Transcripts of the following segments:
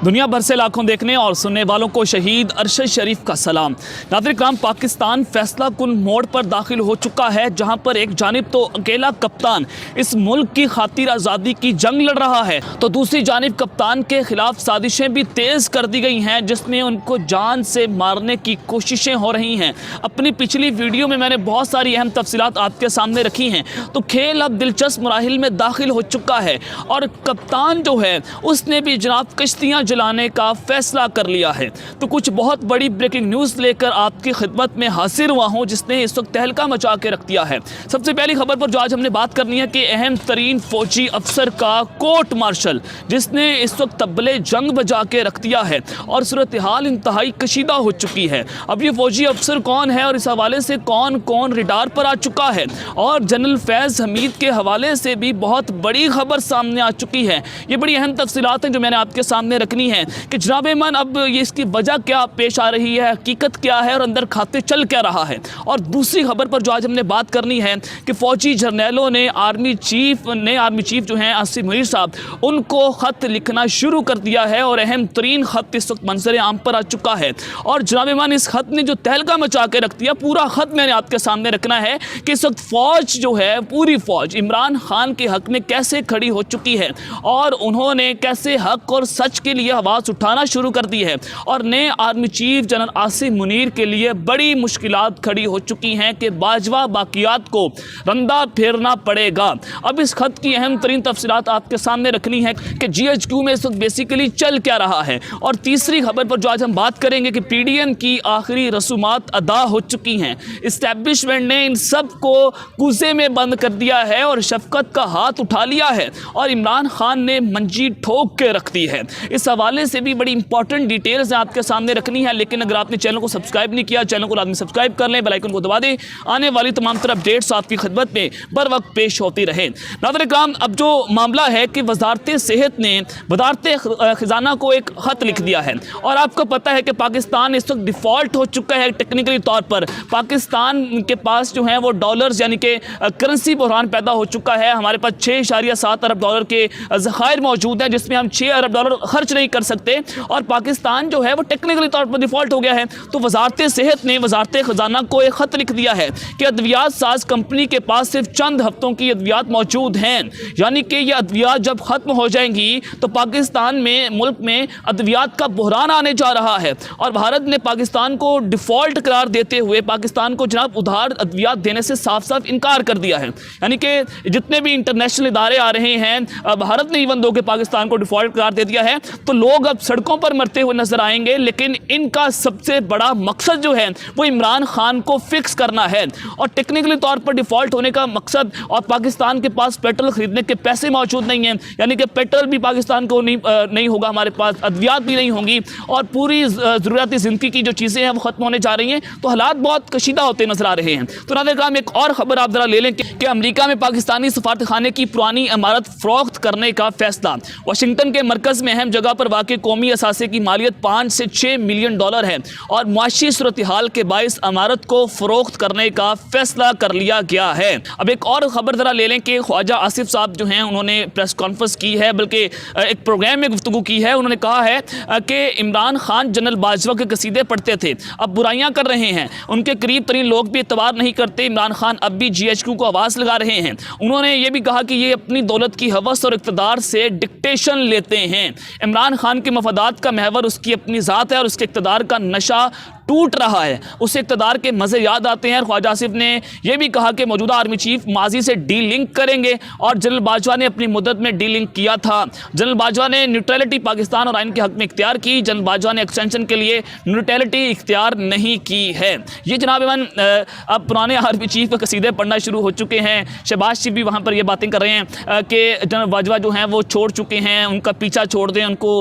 دنیا بھر سے لاکھوں دیکھنے اور سننے والوں کو شہید ارشد شریف کا سلام۔ ناظرین کرام، پاکستان فیصلہ کن موڑ پر داخل ہو چکا ہے، جہاں پر ایک جانب تو اکیلا کپتان اس ملک کی خاطر آزادی کی جنگ لڑ رہا ہے، تو دوسری جانب کپتان کے خلاف سازشیں بھی تیز کر دی گئی ہیں، جس میں ان کو جان سے مارنے کی کوششیں ہو رہی ہیں۔ اپنی پچھلی ویڈیو میں نے بہت ساری اہم تفصیلات آپ کے سامنے رکھی ہیں، تو کھیل اب دلچسپ مراحل میں داخل ہو چکا ہے، اور کپتان جو ہے اس نے بھی جناب کشتیاں جلانے کا فیصلہ کر لیا ہے۔ تو کچھ بہت بڑی بریکنگ نیوز لے کر آپ کی خدمت میں حاضر ہوا ہوں، جس نے اس وقت تہلکہ مچا کے رکھ دیا ہے۔ سب سے پہلی خبر پر جو آج ہم نے بات کرنی ہے کہ اہم ترین فوجی افسر کا کورٹ مارشل، جس نے اس وقت تبلے جنگ بجا کے رکھ دیا ہے، اور صورتحال انتہائی کشیدہ ہو چکی ہے۔ اب یہ فوجی افسر کون ہے اور اس حوالے سے کون کون ریڈار پر آ چکا ہے، اور جنرل فیض حمید کے حوالے سے بھی بہت بڑی خبر سامنے آ چکی ہے۔ یہ بڑی اہم تفصیلات ہیں جو میں نے آپ کے سامنے رکھنی ہے کہ جناب من اب یہ اس کی وجہ کیا پیش آ رہی ہے، حقیقت کیا ہے، اور اندر کھاتے چل کیا رہا ہے۔ اور دوسری خبر پر جو آج ہم نے بات کرنی ہے کہ فوجی جرنیلوں نے آرمی چیف جو ہیں آصم منیر صاحب، ان کو خط لکھنا شروع کر دیا ہے، اور اہم ترین خط اس وقت منظر عام پر آ چکا ہے۔ اور جناب من اس خط نے جو تہلکہ مچا کے رکھ دیا، پورا خط میں نے آپ کے سامنے رکھنا ہے کہ اس وقت فوج جو ہے، پوری فوج عمران خان کے حق میں کیسے کھڑی ہو چکی ہے، اور انہوں نے کیسے حق اور سچ کے لیے آواز اٹھانا شروع کر دی ہے، اور نئے army chief general Asim Munir کے لیے بڑی مشکلات کھڑی ہو چکی ہیں کہ باجوہ باقیات کو رندہ پھیرنا پڑے گا۔ اب اس خط کی اہم ترین تفصیلات آپ کے سامنے رکھنی ہے کہ جی ایچ کیو میں اس وقت بیسیکلی چل کیا رہا ہے۔ اور تیسری خبر پر جو آج ہم بات کریں گے کہ پی ڈی این کی آخری رسومات ادا ہو چکی ہیں، اسٹیبلشمنٹ نے ان سب کو کوزے میں بند کر دیا ہے اور شفقت کا ہاتھ اٹھا لیا ہے، اور عمران خان نے منجی ٹھوک کے رکھ دی ہے۔ اس حوالے سے بھی بڑی امپورٹنٹ ڈیٹیلز آپ کے سامنے رکھنی ہے، لیکن اگر آپ نے چینل کو سبسکرائب نہیں کیا، چینل کو لازمی سبسکرائب کر لیں، بیل آئیکن کو دبا دیں، آنے والی تمام تر اپڈیٹس آپ کی خدمت میں بر وقت پیش ہوتی رہیں۔ ناظرین کرام، اب جو معاملہ ہے کہ وزارت صحت نے وزارت خزانہ کو ایک خط لکھ دیا ہے، اور آپ کو پتہ ہے کہ پاکستان اس وقت ڈیفالٹ ہو چکا ہے ٹیکنیکلی طور پر۔ پاکستان کے پاس جو ہیں وہ ڈالرز یعنی کہ کرنسی بحران پیدا ہو چکا ہے۔ ہمارے پاس 6.7 ارب ڈالر کے ذخائر موجود ہیں، جس میں ہم 6 ارب ڈالر خرچ نہیں کر سکتے، اور پاکستان جو ہے وہ ٹیکنیکلی طور پر ڈیفالٹ ہو گیا ہے۔ تو وزارت صحت نے وزارت خزانہ کو ایک خط لکھ دیا ہے کہ ادویات ساز کمپنی کے پاس صرف چند ہفتوں کی ادویات موجود ہیں، یعنی کہ یہ ادویات جب ختم ہو جائیں گی تو پاکستان میں ملک میں ادویات کا بحران آنے جا رہا ہے، اور بھارت نے پاکستان کو ڈیفالٹ قرار دیتے ہوئے پاکستان کو جناب ادھار ادویات دینے سے صاف صاف انکار کر دیا ہے۔ یعنی کہ جتنے بھی انٹرنیشنل ادارے آ رہے ہیں، بھارت نے ایون دو کہ پاکستان کو ڈیفالٹ قرار دے دیا ہے، تو لوگ اب سڑکوں پر مرتے ہوئے نظر آئیں گے، لیکن ان کا سب سے بڑا مقصد جو ہے وہ عمران خان کو فکس کرنا ہے، اور ٹیکنیکلی طور پر ڈیفالٹ ہونے کا مقصد، اور پاکستان کے پاس پیٹرول خریدنے کے پیسے موجود نہیں ہیں، یعنی کہ پیٹرول بھی پاکستان کو نہیں ہوگا، ہمارے پاس ادویات بھی نہیں ہوں گی، اور پوری ضروریاتی زندگی کی جو چیزیں ہیں وہ ختم ہونے جا رہی ہیں، تو حالات بہت کشیدہ ہوتے نظر آ رہے ہیں۔ تو ناظرین کرام، ایک اور خبر آپ ذرا لے لیں کہ امریکہ میں پاکستانی سفارت خانے کی پرانی عمارت فروخت کرنے کا فیصلہ۔ واشنگٹن کے مرکز میں اہم جگہ پر واقع قومی اثاثے کی مالیت 5 سے 6 ملین ڈالر ہے، اور معاشی صورتحال کے باعث عمارت کو فروخت کرنے کا فیصلہ کر لیا گیا ہے۔ اب ایک اور خبر ذرا لے لیں کہ خواجہ آصف صاحب جو ہیں انہوں نے پریس کانفرنس کی ہے، بلکہ ایک پروگرام میں گفتگو کی ہے۔ انہوں نے کہا ہے کہ عمران خان جنرل باجوہ کے قصیدے پڑھتے تھے، اب برائیاں کر رہے ہیں، ان کے قریب ترین لوگ بھی اعتبار نہیں کرتے، عمران خان اب بھی جی ایچ کیو کو آواز لگا رہے ہیں۔ انہوں نے یہ بھی کہا کہ یہ اپنی دولت کی ہوس اور اقتدار سے ڈکٹیشن لیتے ہیں۔ عمران خان کے مفادات کا محور اس کی اپنی ذات ہے، اور اس کے اقتدار کا نشہ ٹوٹ رہا ہے، اسے اقتدار کے مزے یاد آتے ہیں۔ اور خواجہ آصف نے یہ بھی کہا کہ موجودہ آرمی چیف ماضی سے ڈی لنک کریں گے، اور جنرل باجوہ نے اپنی مدت میں ڈی لنک کیا تھا۔ جنرل باجوہ نے نیوٹرلٹی پاکستان اور آئین کے حق میں اختیار کی، جنرل باجوہ نے ایکسٹینشن کے لیے نیوٹرلٹی اختیار نہیں کی ہے۔ یہ جناب من اب پرانے آرمی چیف کے قصیدے پڑھنا شروع ہو چکے ہیں۔ شہباز شریف بھی وہاں پر یہ باتیں کر رہے ہیں کہ جنرل باجوہ جو ہیں وہ چھوڑ چکے ہیں، ان کا پیچھا چھوڑ دیں، ان کو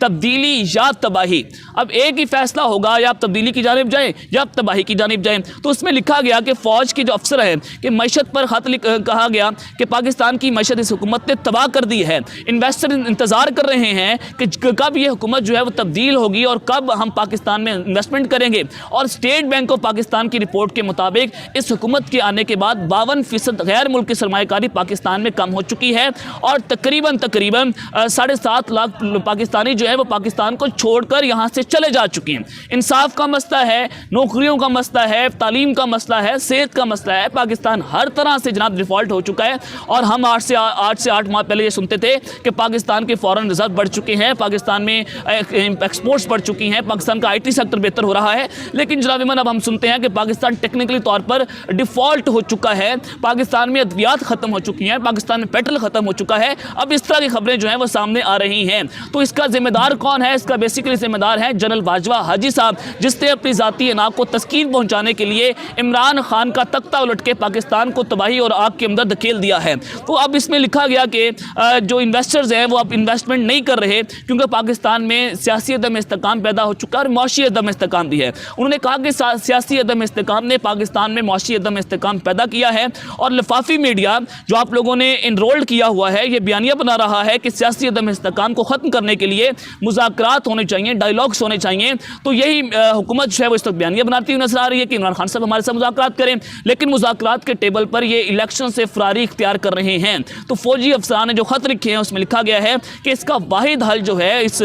تبدیلی یا تباہی. اب ایک ہی فیصلہ ہوگا, یا آپ تبدیلی کی جانب جائیں یا آپ تباہی کی جانب جائیں. تو اس میں لکھا گیا کہ فوج کے جو افسر ہیں کہ معیشت پر خط کہا گیا کہ پاکستان کی معیشت اس حکومت نے تباہ کر دی ہے. انویسٹر انتظار کر رہے ہیں کہ کب یہ حکومت جو ہے وہ تبدیل ہوگی اور کب ہم پاکستان میں انویسٹمنٹ کریں گے. اور اسٹیٹ بینک آف پاکستان کی رپورٹ کے مطابق اس حکومت کے آنے کے بعد 52% غیر ملکی سرمایہ کاری پاکستان میں کم ہو چکی ہے, اور تقریباً 7.5 لاکھ پاکستانی جو ہے وہ پاکستان کو چھوڑ کر یہاں سے چلے جا چکے ہیں. انصاف کا مسئلہ ہے, نوکریوں کا مسئلہ ہے, تعلیم کا مسئلہ ہے, صحت کا مسئلہ ہے. پاکستان ہر طرح سے جناب ڈیفالٹ ہو چکا ہے, اور ہم 8 سے 8 ماہ پہلے یہ سنتے تھے کہ پاکستان کے فارن ریزرو بڑھ چکے ہیں, پاکستان میں ایکسپورٹس بڑھ چکی ہیں, پاکستان کا IT سیکٹر بہتر ہو رہا ہے. لیکن جناب ایمن اب ہم سنتے ہیں کہ پاکستان ٹیکنیکلی طور پر ڈیفالٹ ہو چکا ہے, پاکستان میں ادویات ختم ہو چکی ہیں, پاکستان میں پیٹرول ختم ہو چکا ہے. اب اس طرح کی خبریں جو ہیں وہ سامنے آ رہی ہیں. تو اس کا ذمہ دار کون ہے؟ اس کا بیسیکلی ذمہ دار ہے جنرل باجوہ حاجی صاحب, جس نے اپنی ذاتی اناق کو تسکین پہنچانے کے لیے عمران خان کا تختہ الٹ کے پاکستان کو تباہی اور آگ کے اندر دھکیل دیا ہے. تو اب اس میں لکھا گیا کہ جو انویسٹرز ہیں وہ اب انویسٹمنٹ نہیں کر رہے, کیونکہ پاکستان میں سیاسی عدم استحکام پیدا ہو چکا ہے اور معاشی عدم استحکام بھی ہے. انہوں نے کہا کہ سیاسی عدم استحکام نے پاکستان میں معاشی عدم استحکام پیدا کیا ہے, اور لفافی میڈیا جو آپ لوگوں نے انرولڈ کیا ہوا ہے یہ بیانیہ بنا رہا ہے کہ سیاسی عدم استحکام کو ختم کرنے کے لیے مذاکرات ہونے چاہیے, ڈائیلاگس ہونے چاہیے. تو یہی حکومت جو ہے وہ اس وقت بیانیہ بناتی ہوئی نظر آ رہی ہے کہ عمران خان صاحب ہمارے ساتھ مذاکرات کریں, لیکن مذاکرات کے ٹیبل پر یہ الیکشن سے فراری اختیار کر رہے ہیں. تو فوجی افسران نے جو خط لکھے ہیں اس میں لکھا گیا ہے کہ اس کا واحد حل جو ہے اس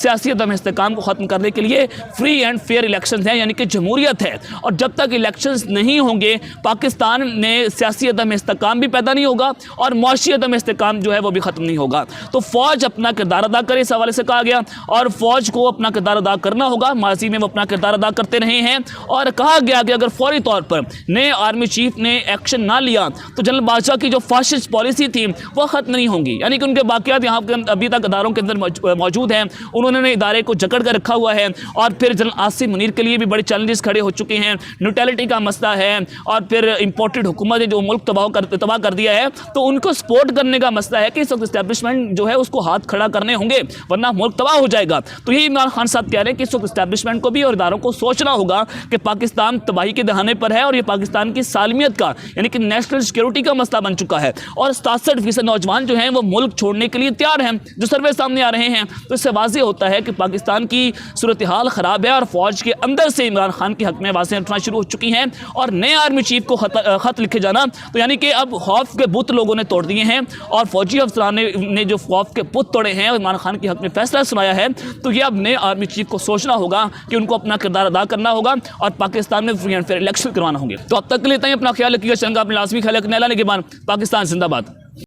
سیاسی عدم استحکام کو ختم کرنے کے لیے فری اینڈ فیئر الیکشنز ہیں, یعنی کہ جمہوریت ہے. اور جب تک الیکشنز نہیں ہوں گے پاکستان میں سیاسی عدم استحکام بھی پیدا نہیں ہوگا اور معاشی عدم استحکام جو ہے وہ بھی ختم نہیں ہوگا. تو فوج اپنا کردار ادا کرے, اس حوالے سے کہا گیا, اور فوج کو اپنا کردار ادا کرنا ہوگا. ماضی میں وہ اپنا کردار ادا کرتے رہے ہیں, اور کہا گیا کہ اگر فوری طور پر نئے آرمی چیف نے ایکشن نہ لیا تو جنرل باجوہ کی جو فاشسٹ پالیسی تھی وہ ختم نہیں ہوں گی. یعنی کہ ان کے باقیات یہاں ابھی تک اداروں کے اندر موجود ہیں, انہوں نے ادارے کو جکڑ کر رکھا ہوا ہے. اور پھر جنرل عاصم منیر کے لیے بھی بڑے چیلنجز کھڑے ہو چکے ہیں, نیوٹرلٹی کا مسئلہ ہے, اور پھر امپورٹڈ حکومت ہے جو ملک تباہ کر دیا ہے. تو ان کو سپورٹ کرنے کا مسئلہ ہے کہ اس وقت اسٹیبلشمنٹ جو ہے اس کو ہاتھ کھڑا کرنے ہوں گے, ورنہ ملک تباہ ہو جائے گا. تو یہی عمران خان صاحب کہہ رہے ہیں کہ اس وقت اسٹیبلشمنٹ کو بھی اور اداروں کو سوچنا ہوگا کہ پاکستان تباہی کے دہانے پر ہے, اور یہ پاکستان کی سالمیت کا یعنی کہ نیشنل سیکیورٹی کا مسئلہ بن چکا ہے. اور 67% نوجوان جو ہیں وہ ملک چھوڑنے کے لیے تیار ہیں, جو سروے سامنے آ رہے ہیں. تو اس سے واضح ہوتا ہے کہ پاکستان کی صورتحال خراب ہے, اور فوج کے اندر سے عمران خان کے حق میں واضح اٹھنا شروع ہو چکی ہیں. اور نئے آرمی چیف کو خط لکھے جانا, تو یعنی کہ اب خوف کے بت لوگوں نے توڑ دیے ہیں, اور فوجی افسران نے جو خوف کے بت توڑے ہیں اور عمران خان کے حق میں فیصلہ سنایا ہے. تو یہ اب نئے آرمی چیف کو سوچنا ہوگا کہ ان کو اپنا کردار ادا کرنا ہوگا, اور پاکستان میں فری اینڈ فیئر الیکشن کروانا ہوں گے. تو اب تک کے لیے اپنا خیال رکھیے گا, چنگا اپنے لازمی خیال رکھنے والا کے بعد پاکستان زندہ باد.